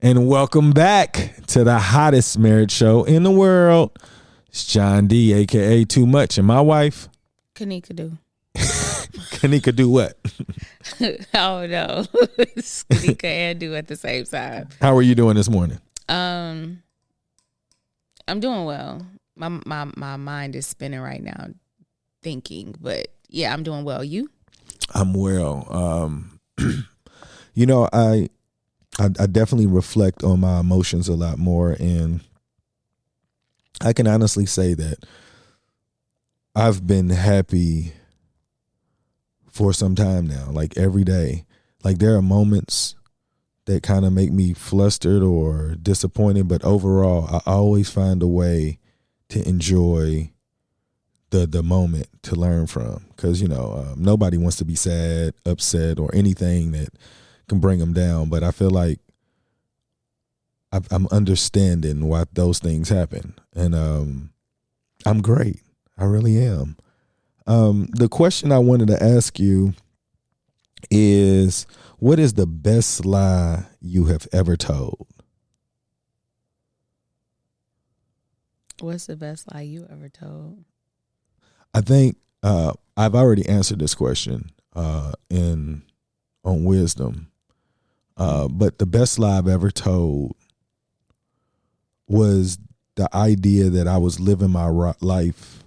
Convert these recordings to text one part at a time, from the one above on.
And welcome back to the hottest marriage show in the world. It's John D, a.k.a. Too Much, and my wife. Kanika do. Kanika do what? Oh, no. Kanika and do at the same time. How are you doing this morning? I'm doing well. My mind is spinning right now thinking, but yeah, I'm doing well. You? I'm well. I definitely reflect on my emotions a lot more, and I can honestly say that I've been happy for some time now, like every day. Like there are moments that kind of make me flustered or disappointed, but overall, I always find a way to enjoy the moment to learn from, because nobody wants to be sad, upset, or anything that can bring them down. But I feel like I'm understanding why those things happen, and I'm great. I really am. The question I wanted to ask you is, what is the best lie you have ever told? What's the best lie you ever told? I think I've already answered this question on wisdom, but the best lie I've ever told was the idea that I was living my life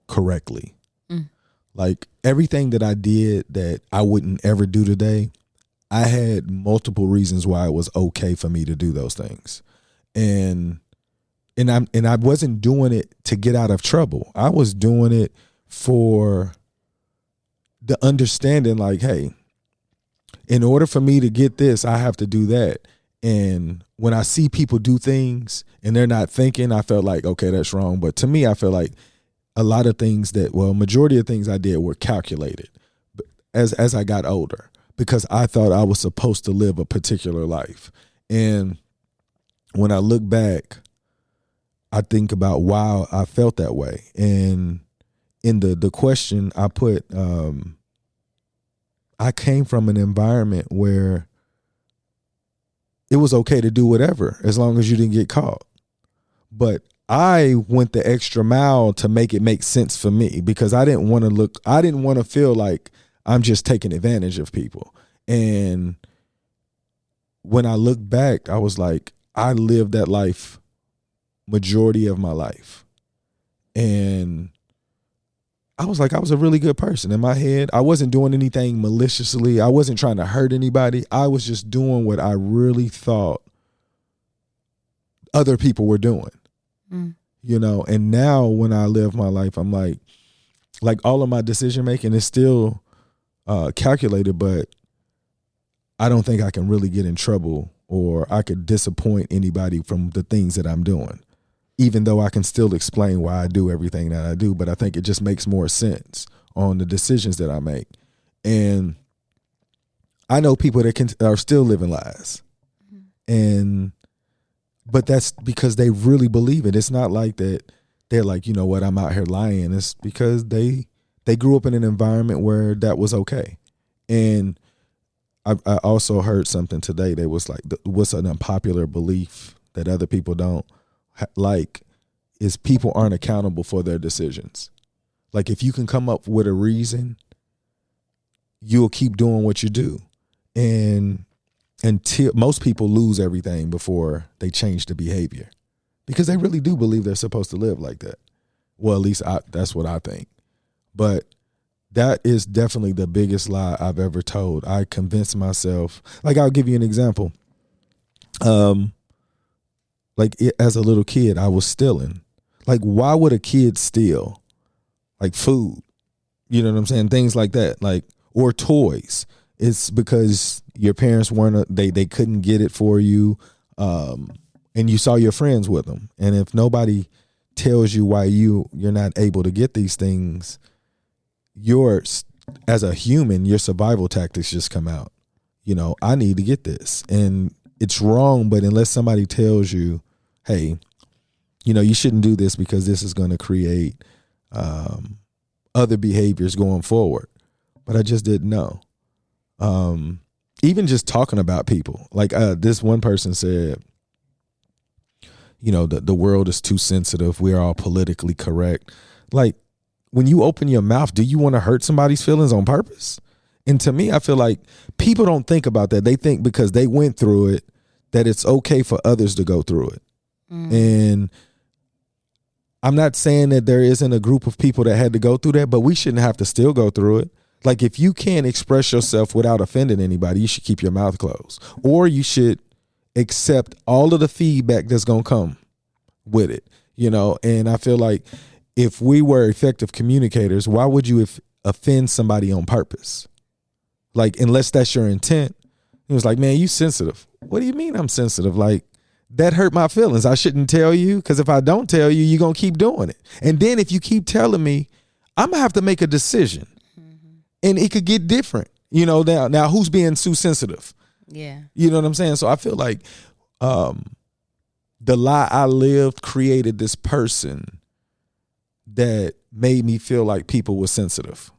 correctly. Like everything that I did that I wouldn't ever do today, I had multiple reasons why it was okay for me to do those things. And I wasn't doing it to get out of trouble. I was doing it for the understanding, like, hey, in order for me to get this, I have to do that. And when I see people do things and they're not thinking, I felt like, okay, that's wrong. But to me, I feel like a lot of things majority of things I did were calculated as I got older, because I thought I was supposed to live a particular life. And when I look back, I think about why I felt that way. And in the question I put, I came from an environment where it was okay to do whatever as long as you didn't get caught. But I went the extra mile to make it make sense for me, because I didn't want to feel like I'm just taking advantage of people. And when I look back, I was like, I lived that life majority of my life. And I was like, I was a really good person in my head. I wasn't doing anything maliciously. I wasn't trying to hurt anybody. I was just doing what I really thought other people were doing. And now when I live my life, I'm like all of my decision making is still calculated, but I don't think I can really get in trouble or I could disappoint anybody from the things that I'm doing, even though I can still explain why I do everything that I do. But I think it just makes more sense on the decisions that I make. And I know people that are still living lies, but that's because they really believe it. It's not like that they're like, you know what, I'm out here lying. It's because they grew up in an environment where that was okay. And I also heard something today that was like, what's an unpopular belief that other people don't like is people aren't accountable for their decisions. Like if you can come up with a reason, you'll keep doing what you do. And until most people lose everything before they change the behavior, because they really do believe they're supposed to live like that. Well, at least that's what I think. But that is definitely the biggest lie I've ever told. I convinced myself, like I'll give you an example. As a little kid, I was stealing. Like, why would a kid steal? Like food, you know what I'm saying? Things like that, like, or toys. It's because your parents they couldn't get it for you, and you saw your friends with them. And if nobody tells you why you're not able to get these things, as a human, your survival tactics just come out. I need to get this, and it's wrong. But unless somebody tells you, hey, you shouldn't do this because this is going to create other behaviors going forward. But I just didn't know. even just talking about people. Like this one person said, you know, the world is too sensitive. We're all politically correct. Like, when you open your mouth, do you want to hurt somebody's feelings on purpose? And to me, I feel like people don't think about that. They think because they went through it that it's okay for others to go through it. And I'm not saying that there isn't a group of people that had to go through that, but we shouldn't have to still go through it. Like, if you can't express yourself without offending anybody, you should keep your mouth closed. Or you should accept all of the feedback that's going to come with it, you know? And I feel like if we were effective communicators, why would you offend somebody on purpose? Like, unless that's your intent. It was like, man, you sensitive. What do you mean I'm sensitive? Like, that hurt my feelings. I shouldn't tell you, because if I don't tell you, you're going to keep doing it. And then if you keep telling me, I'm going to have to make a decision. And it could get different. You know, now who's being too sensitive? Yeah. You know what I'm saying? So I feel like the lie I lived created this person that made me feel like people were sensitive,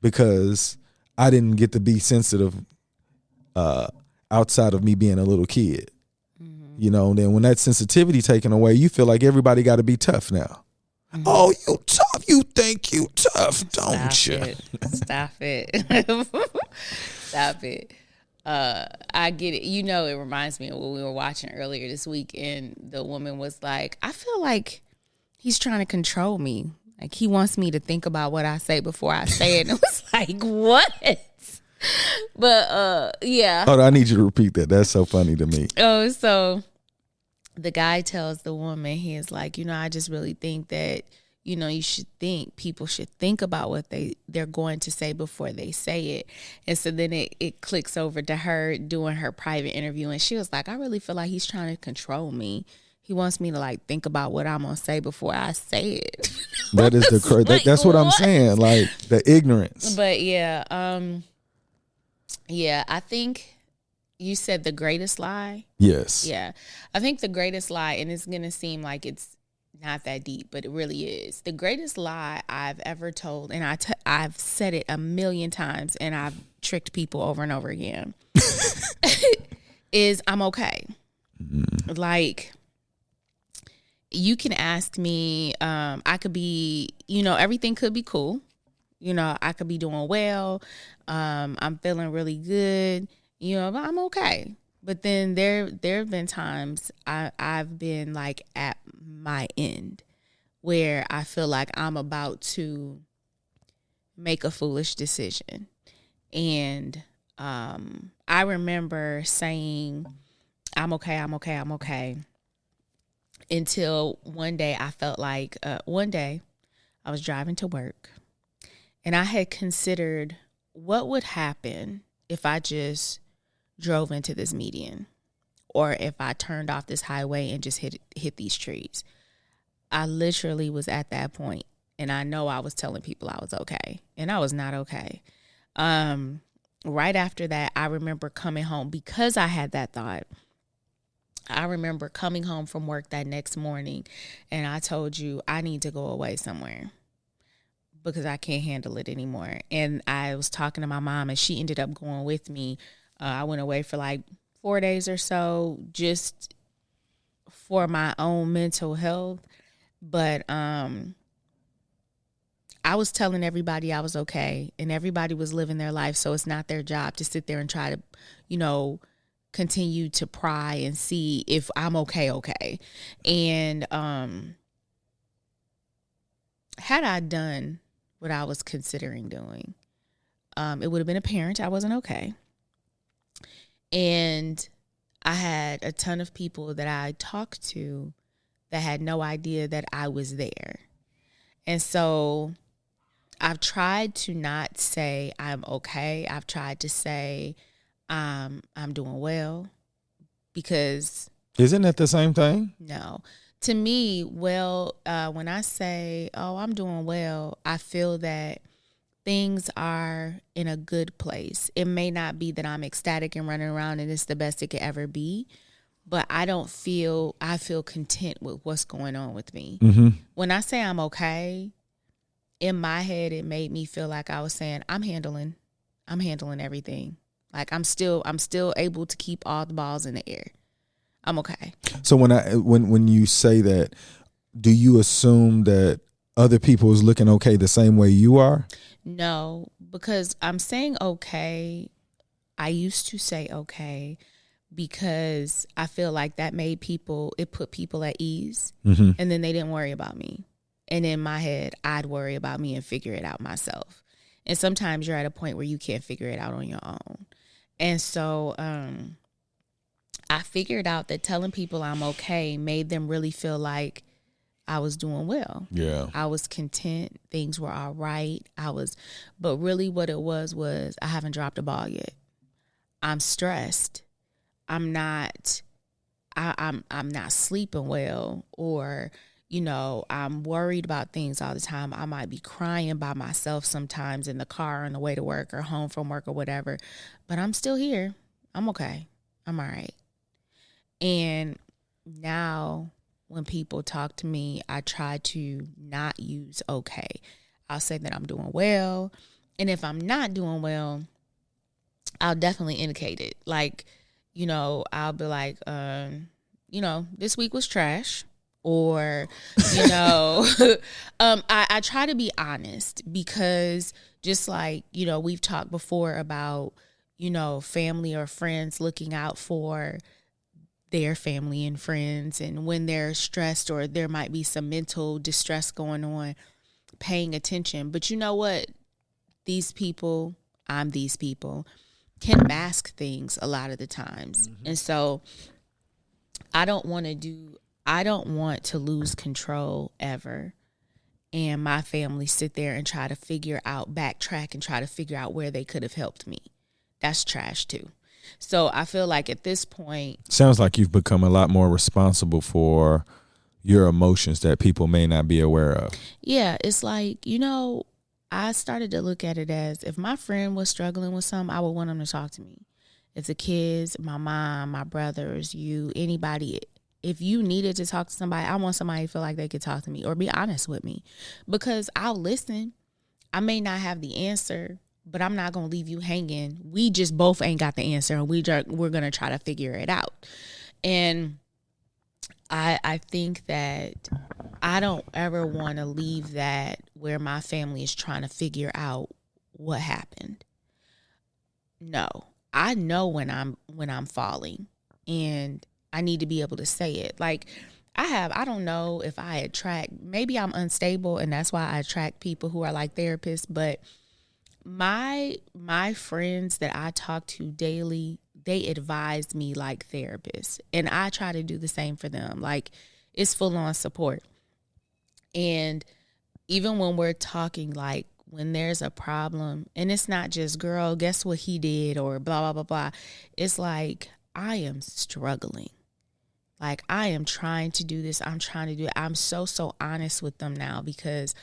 because I didn't get to be sensitive outside of me being a little kid. You know, then when that sensitivity taken away, you feel like everybody got to be tough now. Oh, you tough. You think you tough, don't you? Stop it. Stop it. I get it. You know, it reminds me of what we were watching earlier this week, and the woman was like, I feel like he's trying to control me. Like, he wants me to think about what I say before I say it. And it was like, what? But yeah. Hold on, I need you to repeat that. That's so funny to me. Oh, so the guy tells the woman, he is like, you know, I just really think that, you know, people should think about what they're going to say before they say it. And so then it clicks over to her doing her private interview, and she was like, I really feel like he's trying to control me. He wants me to like think about what I'm gonna say before I say it. That is that's what I'm saying, like the ignorance. But yeah, I think you said the greatest lie. Yes. Yeah, I think the greatest lie, and it's gonna seem like it's not that deep, but it really is. The greatest lie I've ever told, and I've said it a million times, and I've tricked people over and over again, is I'm okay. Like, you can ask me, I could be, you know, everything could be cool. You know, I could be doing well. I'm feeling really good, you know, but I'm okay. But then there have been times I've been like at my end where I feel like I'm about to make a foolish decision. And I remember saying, I'm okay. Until one day I felt like, one day I was driving to work, and I had considered what would happen if I just drove into this median, or if I turned off this highway and just hit these trees. I literally was at that point, and I know I was telling people I was okay, and I was not okay. Right after that, I remember coming home, because I had that thought. I remember coming home from work that next morning, and I told you I need to go away somewhere because I can't handle it anymore. And I was talking to my mom, and she ended up going with me. I went away for like 4 days or so, just for my own mental health. But I was telling everybody I was okay, and everybody was living their life, so it's not their job to sit there and try to, you know, continue to pry and see if I'm okay. And had I done what I was considering doing, it would have been apparent I wasn't okay. And I had a ton of people that I talked to that had no idea that I was there. And so I've tried to not say I'm okay. I've tried to say I'm doing well, because Isn't that the same thing? no. To me, well, when I say, oh, I'm doing well, I feel that things are in a good place. It may not be that I'm ecstatic and running around and it's the best it could ever be, but I feel content with what's going on with me. Mm-hmm. When I say I'm okay, in my head, it made me feel like I was saying, I'm handling everything. Like I'm still able to keep all the balls in the air. I'm okay. So when you say that, do you assume that other people is looking okay the same way you are? No, because I'm saying okay. I used to say okay because I feel like that it put people at ease, and then they didn't worry about me. And in my head, I'd worry about me and figure it out myself. And sometimes you're at a point where you can't figure it out on your own. And so I figured out that telling people I'm okay made them really feel like I was doing well. Yeah. I was content. Things were all right. But really what it was I haven't dropped a ball yet. I'm stressed. I'm not sleeping well, or, I'm worried about things all the time. I might be crying by myself sometimes in the car on the way to work or home from work or whatever, but I'm still here. I'm okay. I'm all right. And now when people talk to me, I try to not use okay. I'll say that I'm doing well. And if I'm not doing well, I'll definitely indicate it. Like, I'll be like, this week was trash. Or, I try to be honest, because just like, we've talked before about, family or friends looking out for their family and friends, and when they're stressed or there might be some mental distress going on, paying attention. But you know what? These people can mask things a lot of the times. And so I don't want to lose control ever. And my family sit there and try to backtrack and try to figure out where they could have helped me. That's trash too. So I feel like at this point, sounds like you've become a lot more responsible for your emotions that people may not be aware of. Yeah, it's like, I started to look at it as, if my friend was struggling with something, I would want them to talk to me. If the kids, my mom, my brothers, anybody, if you needed to talk to somebody, I want somebody to feel like they could talk to me or be honest with me, because I'll listen. I may not have the answer, but I'm not going to leave you hanging. We just both ain't got the answer, and we're going to try to figure it out. And I think that I don't ever want to leave that where my family is trying to figure out what happened. No, I know when I'm falling, and I need to be able to say it. Like I don't know if I attract, maybe I'm unstable and that's why I attract people who are like therapists, but my friends that I talk to daily, they advise me like therapists, and I try to do the same for them. Like, it's full on support. And even when we're talking, like when there's a problem, and it's not just, girl, guess what he did, or blah, blah, blah, blah. It's like, I am struggling. Like, I am trying to do this. I'm trying to do it. I'm so honest with them now, because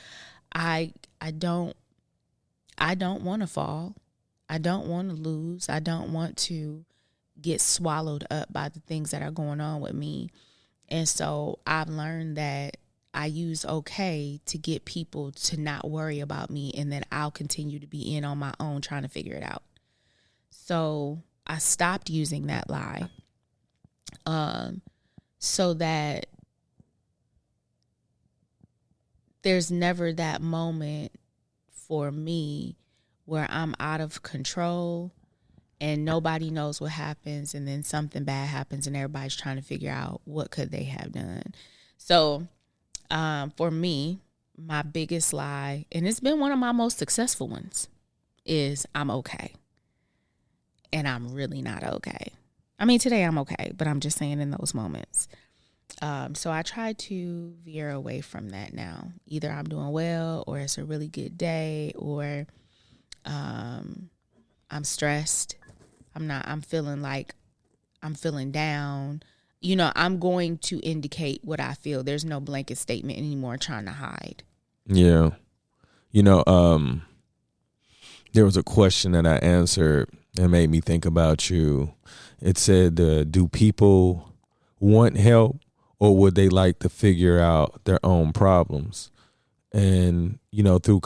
I don't want to fall. I don't want to lose. I don't want to get swallowed up by the things that are going on with me. And so I've learned that I use okay to get people to not worry about me, and then I'll continue to be in on my own trying to figure it out. So I stopped using that lie, so that there's never that moment for me where I'm out of control and nobody knows what happens, and then something bad happens and everybody's trying to figure out what could they have done. So for me, my biggest lie, and it's been one of my most successful ones, is I'm okay. And I'm really not okay. I mean, today I'm okay, but I'm just saying in those moments. So I try to veer away from that now. Either I'm doing well, or it's a really good day, or I'm stressed. I'm feeling down. I'm going to indicate what I feel. There's no blanket statement anymore trying to hide. Yeah. There was a question that I answered that made me think about you. It said, do people want help, or would they like to figure out their own problems? And, through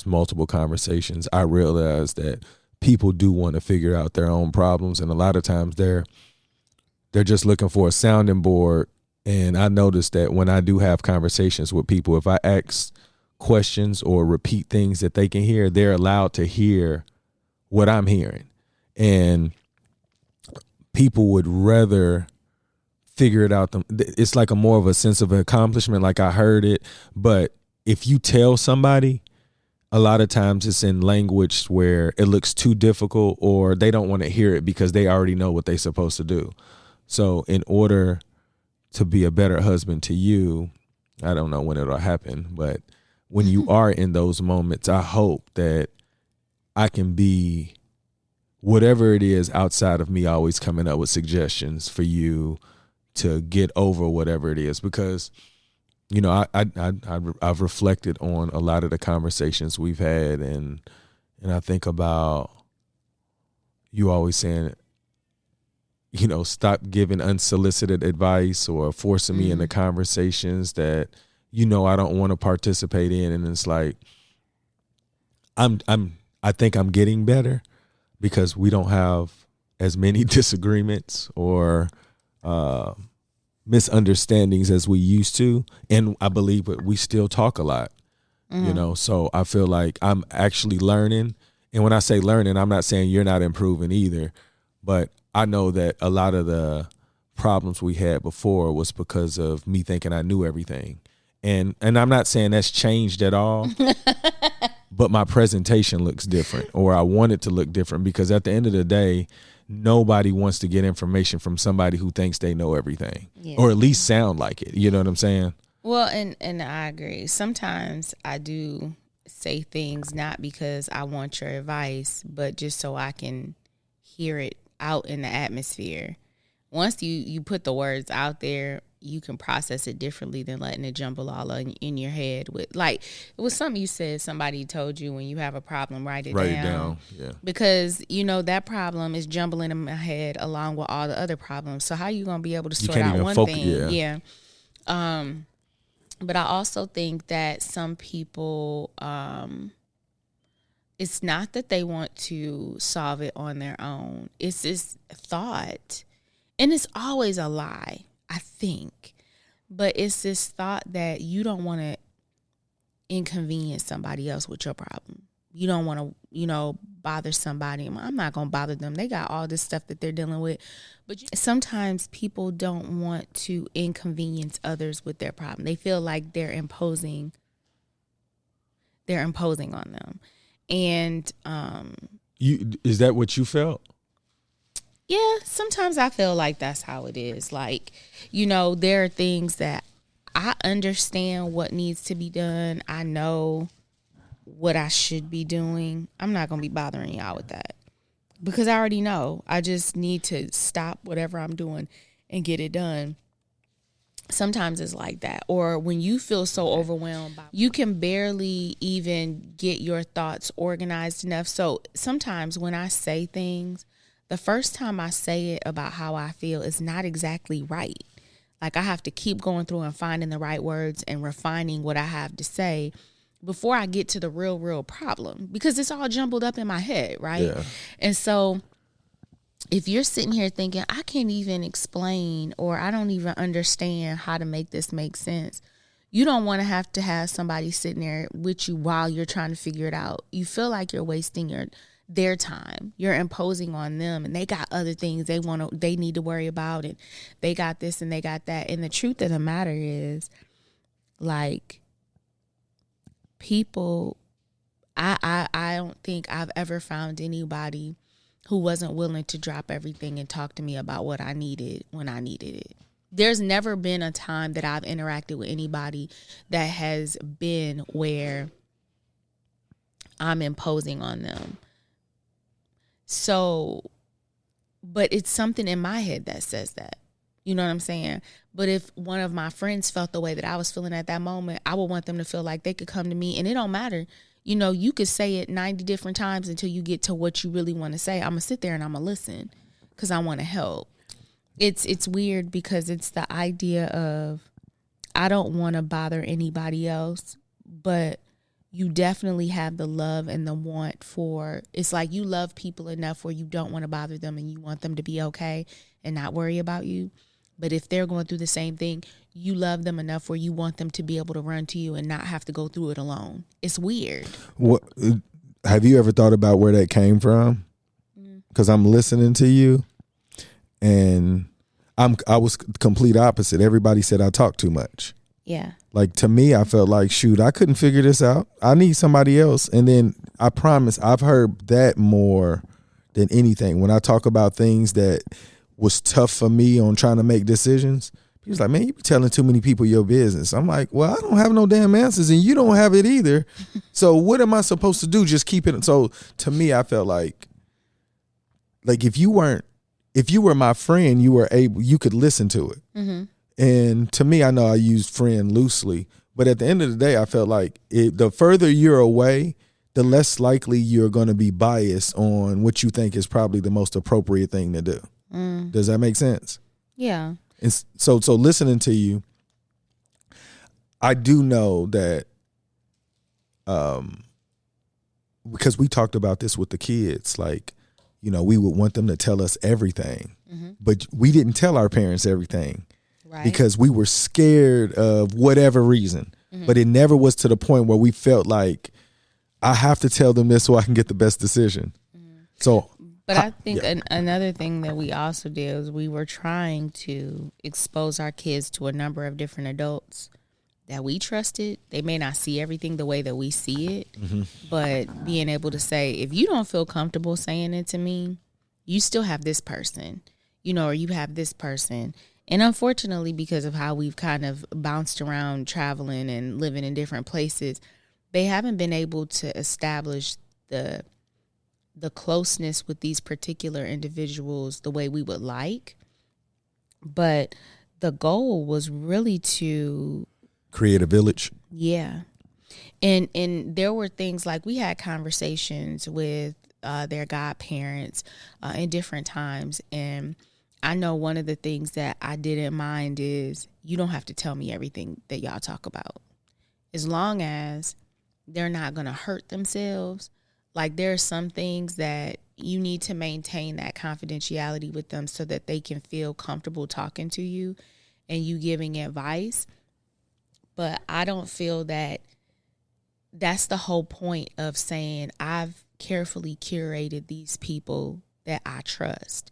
multiple conversations, I realized that people do want to figure out their own problems, and a lot of times they're just looking for a sounding board. And I notice that when I do have conversations with people, if I ask questions or repeat things that they can hear, they're allowed to hear what I'm hearing. And people would rather figure it out. It's like a more of a sense of accomplishment, like I heard it. But if you tell somebody, a lot of times it's in language where it looks too difficult, or they don't want to hear it because they already know what they're supposed to do. So in order to be a better husband to you, I don't know when it'll happen, but when you are in those moments, I hope that I can be whatever it is outside of me always coming up with suggestions for you to get over whatever it is. Because, you know, I've reflected on a lot of the conversations we've had, and I think about you always saying, you know, stop giving unsolicited advice or forcing me into conversations that, you know, I don't want to participate in. And it's like, I think I'm getting better because we don't have as many disagreements or misunderstandings as we used to. And I believe that we still talk a lot, you know, so I feel like I'm actually learning. And when I say learning, I'm not saying you're not improving either, but I know that a lot of the problems we had before was because of me thinking I knew everything. And I'm not saying that's changed at all, but my presentation looks different, or I want it to look different, because at the end of the day, nobody wants to get information from somebody who thinks they know everything, or at least sound like it. You know what I'm saying? Well, and I agree. Sometimes I do say things not because I want your advice, but just so I can hear it out in the atmosphere. Once you put the words out there, you can process it differently than letting it jumble all in your head. With, like, it was something you said, somebody told you, when you have a problem, write it down. Yeah. Because, you know, that problem is jumbling in my head along with all the other problems. So how you going to be able to sort out one thing? Yeah. But I also think that some people, it's not that they want to solve it on their own. It's this thought. And it's always a lie, I think. But it's this thought that you don't want to inconvenience somebody else with your problem. You don't want to, you know, bother somebody. I'm not going to bother them. They got all this stuff that they're dealing with. But sometimes people don't want to inconvenience others with their problem. They feel like they're imposing on them. And is that what you felt? Yeah, sometimes I feel like that's how it is. Like, you know, there are things that I understand what needs to be done. I know what I should be doing. I'm not going to be bothering y'all with that because I already know. I just need to stop whatever I'm doing and get it done. Sometimes it's like that. Or when you feel so overwhelmed, you can barely even get your thoughts organized enough. So sometimes when I say things, the first time I say it about how I feel is not exactly right. Like, I have to keep going through and finding the right words and refining what I have to say before I get to the real problem, because it's all jumbled up in my head, right? Yeah. And so if you're sitting here thinking, I can't even explain, or I don't even understand how to make this make sense, you don't want to have somebody sitting there with you while you're trying to figure it out. You feel like you're wasting their time. You're imposing on them, and they got other things they need to worry about, and they got this and they got that. And the truth of the matter is, like, people, I don't think I've ever found anybody who wasn't willing to drop everything and talk to me about what I needed when I needed it. There's never been a time that I've interacted with anybody that has been where I'm imposing on them. So, but it's something in my head that says that. You know what I'm saying? But if one of my friends felt the way that I was feeling at that moment, I would want them to feel like they could come to me, and it don't matter. You know, you could say it 90 different times until you get to what you really want to say. I'm going to sit there and I'm going to listen because I want to help. It's weird because it's the idea of, I don't want to bother anybody else, but you definitely have the love and the want for, it's like you love people enough where you don't want to bother them and you want them to be okay and not worry about you. But if they're going through the same thing, you love them enough where you want them to be able to run to you and not have to go through it alone. It's weird. What have you ever thought about where that came from? Because I'm listening to you, and I was complete opposite. Everybody said I talk too much. Yeah. Like, to me, I felt like, shoot, I couldn't figure this out. I need somebody else. And then I promise I've heard that more than anything. When I talk about things that was tough for me on trying to make decisions, people's like, man, you be telling too many people your business. I'm like, well, I don't have no damn answers and you don't have it either. So what am I supposed to do? Just keep it. So to me, I felt like if you were my friend, you could listen to it. Mm-hmm. And to me, I know I used friend loosely, but at the end of the day, I felt like the further you're away, the less likely you're going to be biased on what you think is probably the most appropriate thing to do. Does that make sense? Yeah. And so listening to you, I do know that, because we talked about this with the kids, like, you know, we would want them to tell us everything, but we didn't tell our parents everything. Right. Because we were scared of whatever reason, but it never was to the point where we felt like I have to tell them this so I can get the best decision. So, but I think another thing that we also did was we were trying to expose our kids to a number of different adults that we trusted. They may not see everything the way that we see it, but being able to say, if you don't feel comfortable saying it to me, you still have this person, you know, or you have this person. And unfortunately, because of how we've kind of bounced around traveling and living in different places, they haven't been able to establish the closeness with these particular individuals the way we would like. But the goal was really to create a village. Yeah. And there were things like we had conversations with their godparents in different times. And I know one of the things that I didn't mind is you don't have to tell me everything that y'all talk about. As long as they're not going to hurt themselves. Like, there are some things that you need to maintain that confidentiality with them so that they can feel comfortable talking to you and you giving advice. But I don't feel that that's the whole point of saying I've carefully curated these people that I trust.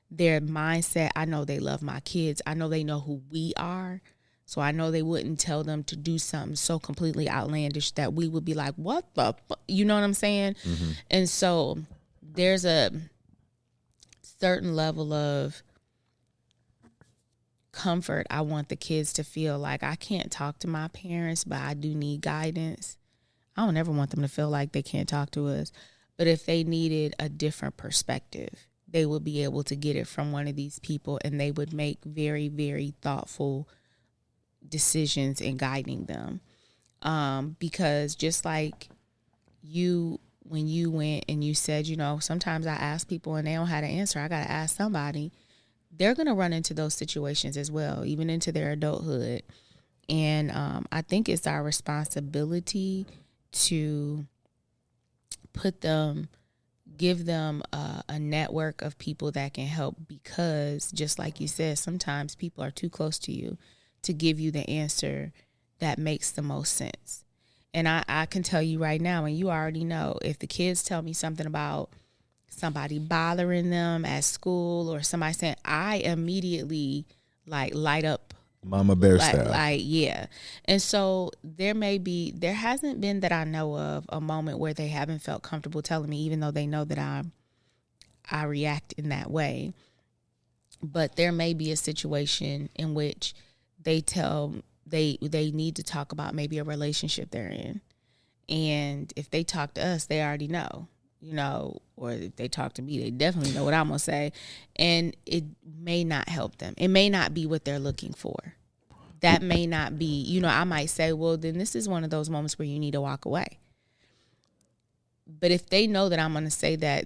Their mindset, I know they love my kids. I know they know who we are. So I know they wouldn't tell them to do something so completely outlandish that we would be like, what the fuck? You know what I'm saying? Mm-hmm. And so there's a certain level of comfort I want the kids to feel. Like, I can't talk to my parents, but I do need guidance. I don't ever want them to feel like they can't talk to us. But if they needed a different perspective, they would be able to get it from one of these people, and they would make very, very thoughtful decisions in guiding them. Because just like you, when you went and you said, you know, sometimes I ask people and they don't have an answer, I got to ask somebody. They're going to run into those situations as well, even into their adulthood. And I think it's our responsibility to give them a network of people that can help, because just like you said, sometimes people are too close to you to give you the answer that makes the most sense. And I can tell you right now, and you already know, if the kids tell me something about somebody bothering them at school or somebody saying, I immediately like light up. Mama bear style. Like, yeah. And so there hasn't been that I know of a moment where they haven't felt comfortable telling me, even though they know that I react in that way. But there may be a situation in which they need to talk about maybe a relationship they're in. And if they talk to us, they already know, you know, or if they talk to me, they definitely know what I'm going to say. And it may not help them. It may not be what they're looking for. That may not be, you know, I might say, well, then this is one of those moments where you need to walk away. But if they know that I'm going to say that,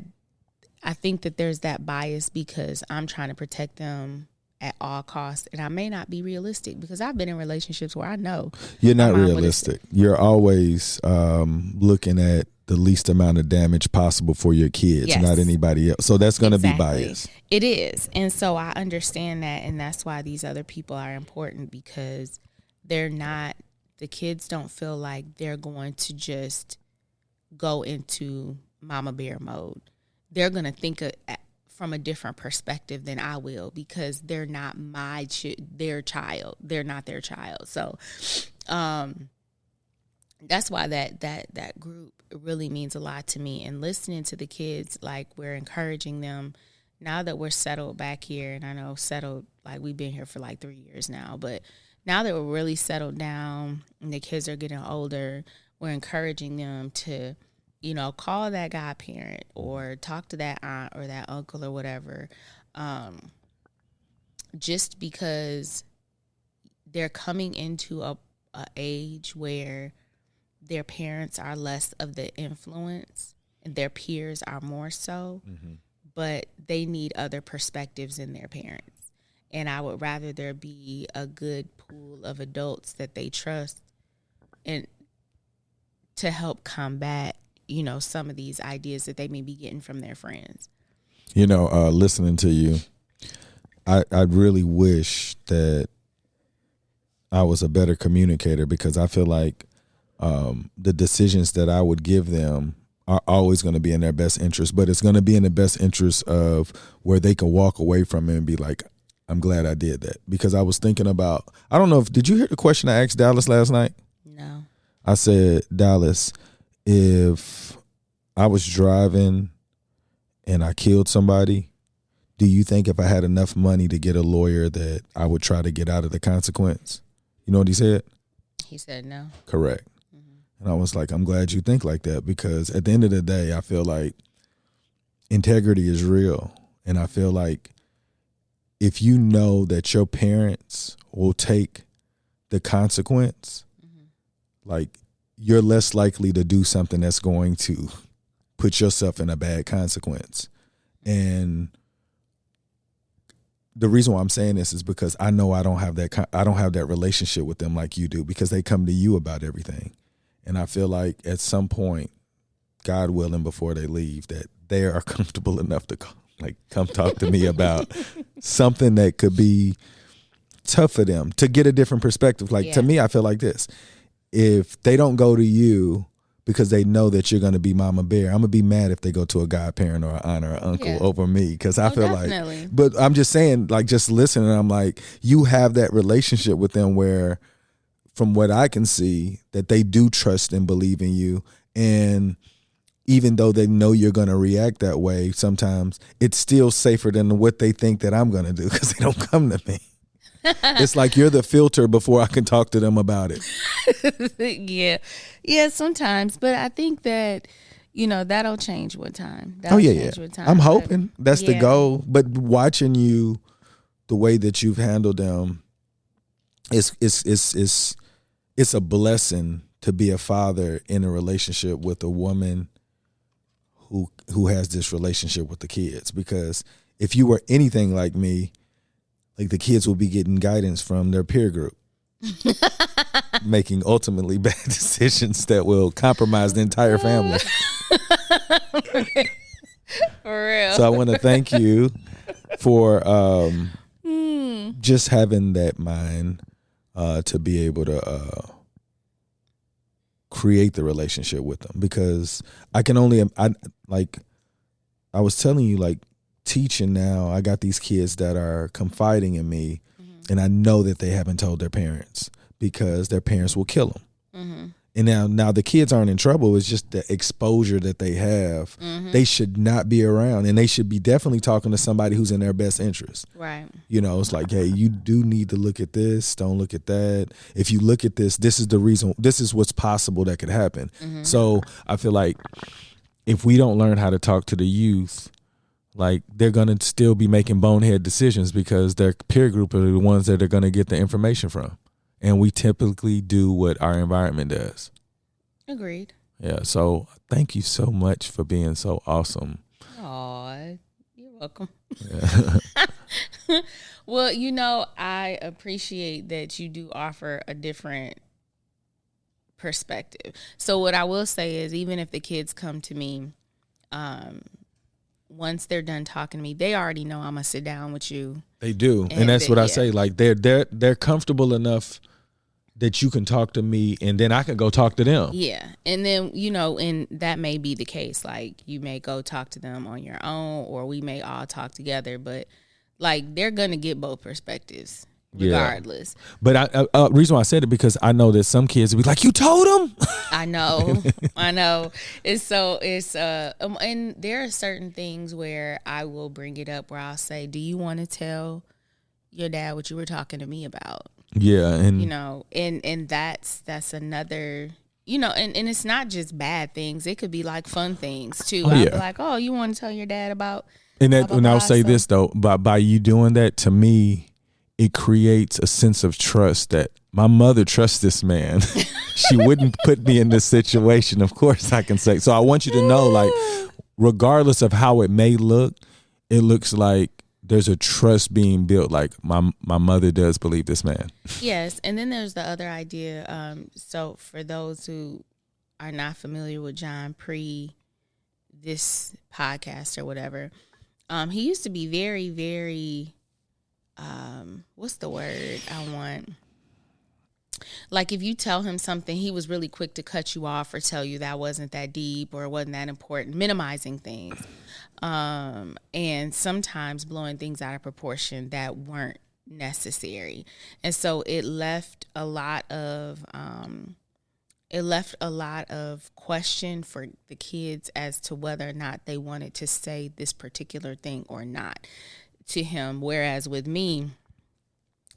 I think that there's that bias because I'm trying to protect them at all costs. And I may not be realistic because I've been in relationships where I know you're not realistic. You're always looking at the least amount of damage possible for your kids, yes, not anybody else. So that's going to be biased. It is. And so I understand that. And that's why these other people are important, because the kids don't feel like they're going to just go into mama bear mode. They're going to think from a different perspective than I will, because they're not their child. They're not their child. So that's why that group really means a lot to me. And listening to the kids, like, we're encouraging them now that we're settled back here. And I know settled, like, we've been here for like 3 years now, but now that we're really settled down and the kids are getting older, we're encouraging them to, call that godparent or talk to that aunt or that uncle or whatever, just because they're coming into a age where their parents are less of the influence and their peers are more so, but they need other perspectives in their parents. And I would rather there be a good pool of adults that they trust and to help combat, some of these ideas that they may be getting from their friends. Listening to you, I really wish that I was a better communicator, because I feel like the decisions that I would give them are always going to be in their best interest, but it's going to be in the best interest of where they can walk away from it and be like, I'm glad I did that. Because I was thinking about, I don't know did you hear the question I asked Dallas last night? No. I said, Dallas, if I was driving and I killed somebody, do you think if I had enough money to get a lawyer that I would try to get out of the consequence? You know what he said? He said no. Correct. And I was like, I'm glad you think like that, because at the end of the day, I feel like integrity is real. And I feel like if you know that your parents will take the consequence, like, you're less likely to do something that's going to put yourself in a bad consequence. And the reason why I'm saying this is because I know I don't have that relationship with them like you do, because they come to you about everything. And I feel like at some point, God willing, before they leave, that they are comfortable enough to come talk to me about something that could be tough for them, to get a different perspective. Like, to me, I feel like this. If they don't go to you because they know that you're going to be mama bear, I'm going to be mad if they go to a godparent or an aunt or an uncle over me, because I feel definitely. But I'm just saying, like, just listening, I'm like, you have that relationship with them where, from what I can see, that they do trust and believe in you. And even though they know you're going to react that way, sometimes it's still safer than what they think that I'm going to do, because they don't come to me. It's like you're the filter before I can talk to them about it. Yeah, sometimes. But I think that, that'll change with time. With time. I'm hoping that's the goal. But watching you, the way that you've handled them, it's a blessing to be a father in a relationship with a woman who has this relationship with the kids. Because if you were anything like me, like, the kids will be getting guidance from their peer group, making ultimately bad decisions that will compromise the entire family. For real. So I want to thank you for just having that mind to be able to create the relationship with them, because I was telling you, like, teaching now, I got these kids that are confiding in me, and I know that they haven't told their parents because their parents will kill them. And now the kids aren't in trouble. It's just the exposure that they have. They should not be around, and they should be definitely talking to somebody who's in their best interest. Right. It's like, hey, you do need to look at this. Don't look at that. If you look at this, this is the reason. This is what's possible that could happen. So I feel like if we don't learn how to talk to the youth, like, they're going to still be making bonehead decisions, because their peer group are the ones that they're going to get the information from. And we typically do what our environment does. Agreed. Yeah. So thank you so much for being so awesome. Aw, you're welcome. Yeah. Well, I appreciate that you do offer a different perspective. So what I will say is, even if the kids come to me, once they're done talking to me, they already know I'm gonna sit down with you. They do, and that's what I say. Like they're comfortable enough that you can talk to me, and then I can go talk to them. Yeah, and then and that may be the case. Like you may go talk to them on your own, or we may all talk together. But like they're gonna get both perspectives. Regardless. Yeah. But reason why I said it, because I know that some kids will be like, you told them? I know. And there are certain things where I will bring it up where I'll say, do you want to tell your dad what you were talking to me about? Yeah. And and that's another, and it's not just bad things. It could be like fun things too. I'll be like, oh, you want to tell your dad about, and I'll say this though, by you doing that, to me, it creates a sense of trust that my mother trusts this man. She wouldn't put me in this situation. Of course I can say. So I want you to know, like, regardless of how it may look, it looks like there's a trust being built. Like my mother does believe this man. Yes. And then there's the other idea. So for those who are not familiar with John pre this podcast or whatever, he used to be very, very, what's the word I want? Like if you tell him something, he was really quick to cut you off or tell you that wasn't that deep or it wasn't that important, minimizing things. And sometimes blowing things out of proportion that weren't necessary. And so it left a lot of question for the kids as to whether or not they wanted to say this particular thing or not to him. Whereas with me,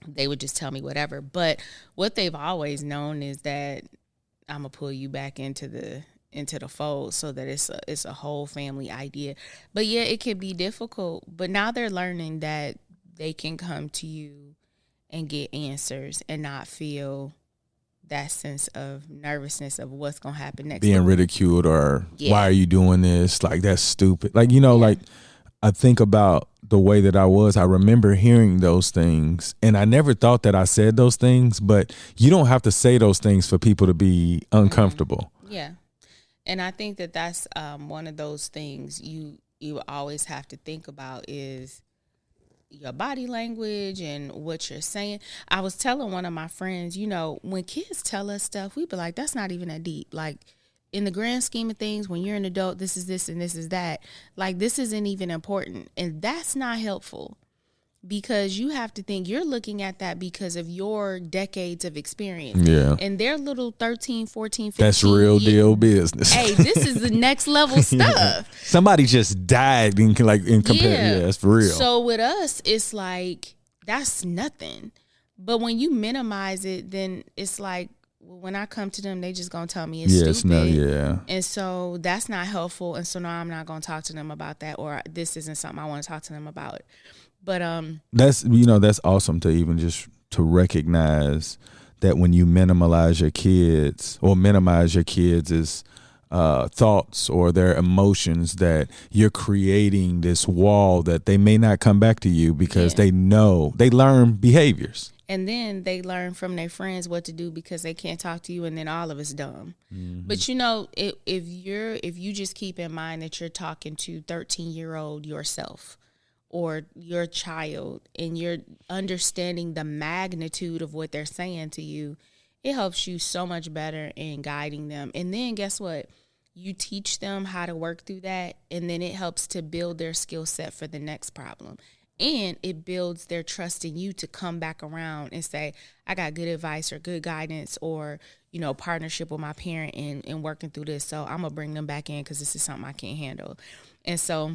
they would just tell me whatever. But what they've always known is that I'm gonna pull you back into the fold so that it's a whole family idea. But yeah, it can be difficult. But now they're learning that they can come to you and get answers and not feel that sense of nervousness of what's gonna happen next. Being ridiculed or why are you doing this? Like that's stupid. Like like I think about the way that I was. I remember hearing those things, and I never thought that I said those things. But you don't have to say those things for people to be uncomfortable. Yeah, and I think that that's one of those things you always have to think about is your body language and what you're saying. I was telling one of my friends, when kids tell us stuff, we be like, that's not even that deep. Like, in the grand scheme of things, when you're an adult, this is this and this is that. Like, this isn't even important. And that's not helpful because you have to think you're looking at that because of your decades of experience. Yeah. And their little 13, 14, 15 That's real deal business. Hey, this is the next level stuff. Somebody just died in comparison. Yeah, that's for real. So with us, it's like, that's nothing. But when you minimize it, then it's like, when I come to them, they just gonna tell me it's stupid. And so that's not helpful. And so now I'm not gonna talk to them about that, or this isn't something I want to talk to them about. But that's that's awesome to even just to recognize that when you minimize your kids thoughts or their emotions, that you're creating this wall that they may not come back to you because they learn behaviors. And then they learn from their friends what to do because they can't talk to you, and then all of it's dumb. Mm-hmm. But if you just keep in mind that you're talking to 13-year-old yourself or your child, and you're understanding the magnitude of what they're saying to you, it helps you so much better in guiding them. And then guess what? You teach them how to work through that, and then it helps to build their skill set for the next problem. And it builds their trust in you to come back around and say, I got good advice or good guidance or, partnership with my parent in working through this. So I'm going to bring them back in because this is something I can't handle. And so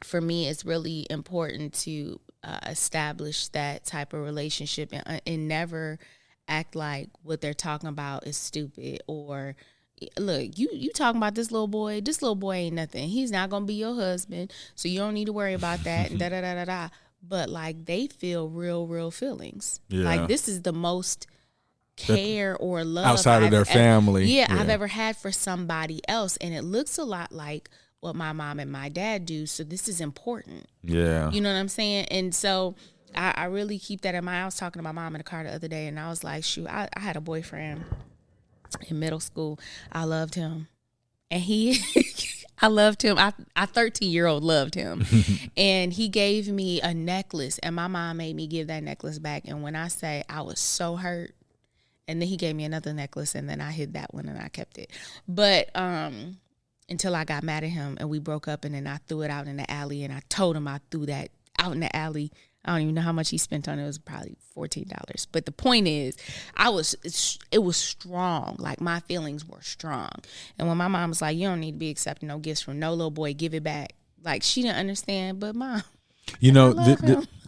for me, it's really important to establish that type of relationship and never act like what they're talking about is stupid or, look, you talking about this little boy ain't nothing. He's not going to be your husband, so you don't need to worry about that, da-da-da-da-da. But, like, they feel real feelings. Yeah. Like, this is the most care or love outside of their family. I've ever had for somebody else, and it looks a lot like what my mom and my dad do, so this is important. Yeah. You know what I'm saying? And so I really keep that in mind. I was talking to my mom in the car the other day, and I was like, shoot, I had a boyfriend in middle school. I loved him. And I loved him. I 13-year-old loved him. And he gave me a necklace, and my mom made me give that necklace back. And when I say I was so hurt, and then he gave me another necklace, and then I hid that one and I kept it. But until I got mad at him and we broke up, and then I threw it out in the alley, and I told him I threw that out in the alley. I don't even know how much he spent on it. It was probably $14. But the point is, it was strong. Like, my feelings were strong. And when my mom was like, you don't need to be accepting no gifts from no little boy, give it back. Like, she didn't understand, but Mom, you know,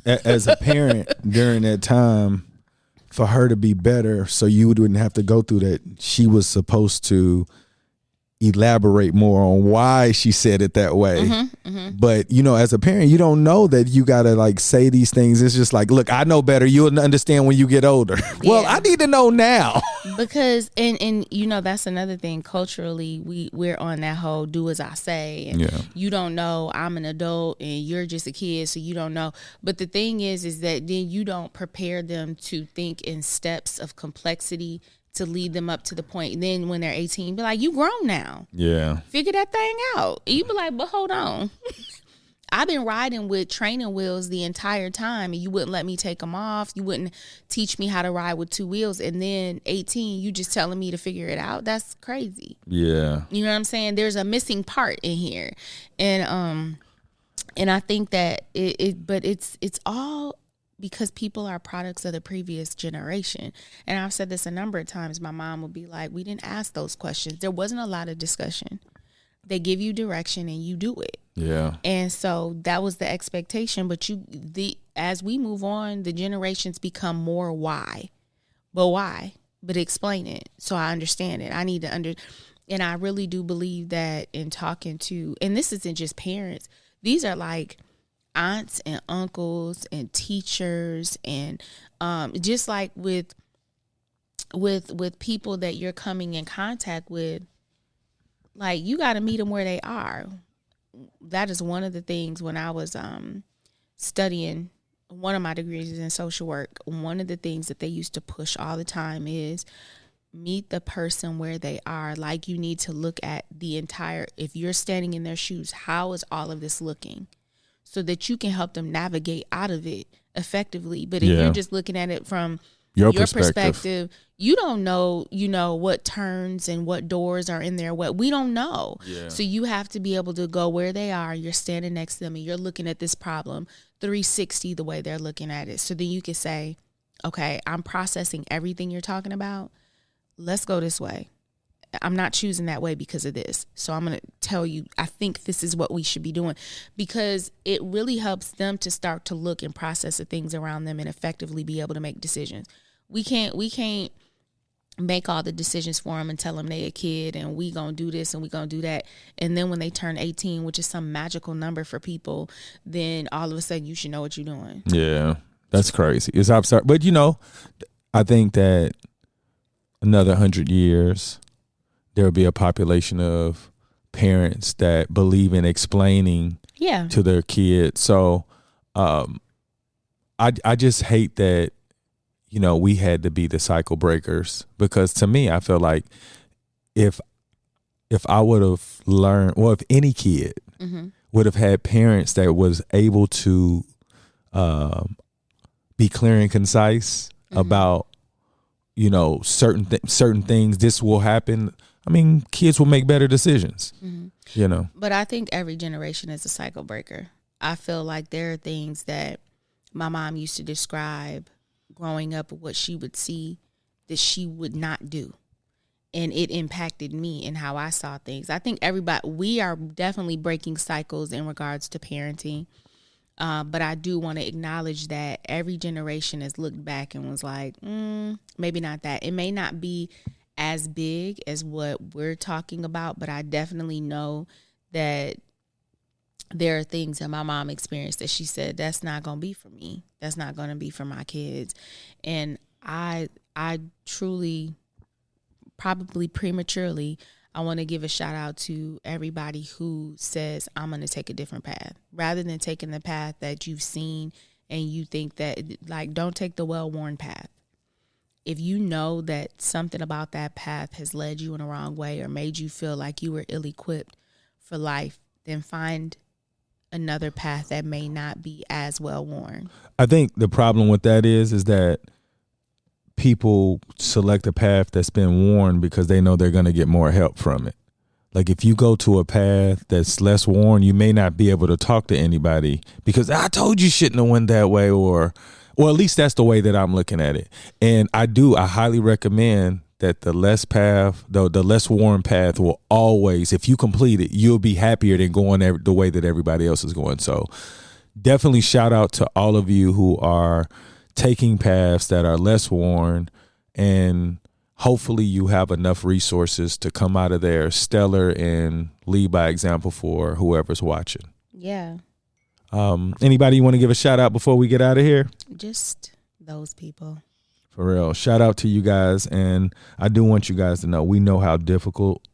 as a parent during that time, for her to be better so you wouldn't have to go through that, she was supposed to elaborate more on why she said it that way. But, you know, as a parent, you don't know that you got to like say these things. It's just like, look, I know better. You'll understand when you get older. Well, I need to know now. Because, and you know, that's another thing. Culturally, we're on that whole do as I say. And you don't know, I'm an adult and you're just a kid, so you don't know. But the thing is that then you don't prepare them to think in steps of complexity to lead them up to the point. And then when they're 18, be like, you grown now. Yeah. Figure that thing out. And you be like, but hold on. I've been riding with training wheels the entire time, and you wouldn't let me take them off. You wouldn't teach me how to ride with two wheels. And then 18, you just telling me to figure it out. That's crazy. Yeah. You know what I'm saying? There's a missing part in here. And I think that but it's all because people are products of the previous generation. And I've said this a number of times. My mom would be like, we didn't ask those questions. There wasn't a lot of discussion. They give you direction and you do it. Yeah. And so that was the expectation. But as we move on, the generations become more why. But why? But explain it so I understand it. I need to and I really do believe that in talking to, and this isn't just parents, these are like aunts and uncles and teachers, and just like with people that you're coming in contact with, like, you got to meet them where they are. That is one of the things when I was studying, one of my degrees is in social work. One of the things that they used to push all the time is meet the person where they are. Like, you need to look at the entire, if you're standing in their shoes, how is all of this looking? So that you can help them navigate out of it effectively. But if you're just looking at it from your perspective, you don't know, what turns and what doors are in there. What we don't know. Yeah. So you have to be able to go where they are. You're standing next to them and you're looking at this problem 360 the way they're looking at it. So then you can say, okay, I'm processing everything you're talking about. Let's go this way. I'm not choosing that way because of this. So I'm going to tell you, I think this is what we should be doing, because it really helps them to start to look and process the things around them and effectively be able to make decisions. We can't make all the decisions for them and tell them they a kid and we going to do this and we going to do that. And then when they turn 18, which is some magical number for people, then all of a sudden you should know what you're doing. Yeah, that's crazy. It's absurd. But, I think that another 100 years, there'll be a population of parents that believe in explaining to their kids. So I just hate that, we had to be the cycle breakers, because to me, I feel like if I would have learned, if any kid would have had parents that was able to be clear and concise about, certain things, this will happen. I mean, kids will make better decisions, But I think every generation is a cycle breaker. I feel like there are things that my mom used to describe growing up, what she would see that she would not do. And it impacted me in how I saw things. I think we are definitely breaking cycles in regards to parenting. But I do want to acknowledge that every generation has looked back and was like, maybe not that. It may not be as big as what we're talking about, but I definitely know that there are things that my mom experienced that she said, that's not going to be for me. That's not going to be for my kids. And I truly, probably prematurely, I want to give a shout out to everybody who says, I'm going to take a different path, rather than taking the path that you've seen and you think that, like, don't take the well-worn path. If you know that something about that path has led you in a wrong way or made you feel like you were ill-equipped for life, then find another path that may not be as well-worn. I think the problem with that is that people select a path that's been worn because they know they're going to get more help from it. Like if you go to a path that's less worn, you may not be able to talk to anybody because I told you shouldn't have went that way, or at least that's the way that I'm looking at it. And I highly recommend that the less worn path will always, if you complete it, you'll be happier than going the way that everybody else is going. So definitely shout out to all of you who are taking paths that are less worn, and hopefully you have enough resources to come out of there stellar and lead by example for whoever's watching. Yeah. Anybody you want to give a shout out before we get out of here? Just those people. For real. Shout out to you guys. And I do want you guys to know, we know how difficult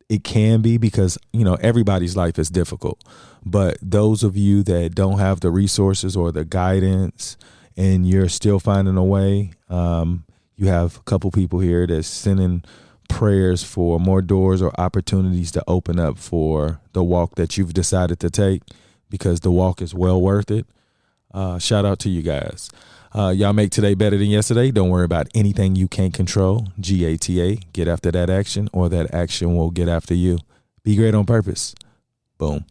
it can be because, everybody's life is difficult. But those of you that don't have the resources or the guidance and you're still finding a way, you have a couple people here that's sending prayers for more doors or opportunities to open up for the walk that you've decided to take, because the walk is well worth it. Shout out to you guys. Y'all make today better than yesterday. Don't worry about anything you can't control. GATA, get after that action, or that action will get after you. Be great on purpose. Boom.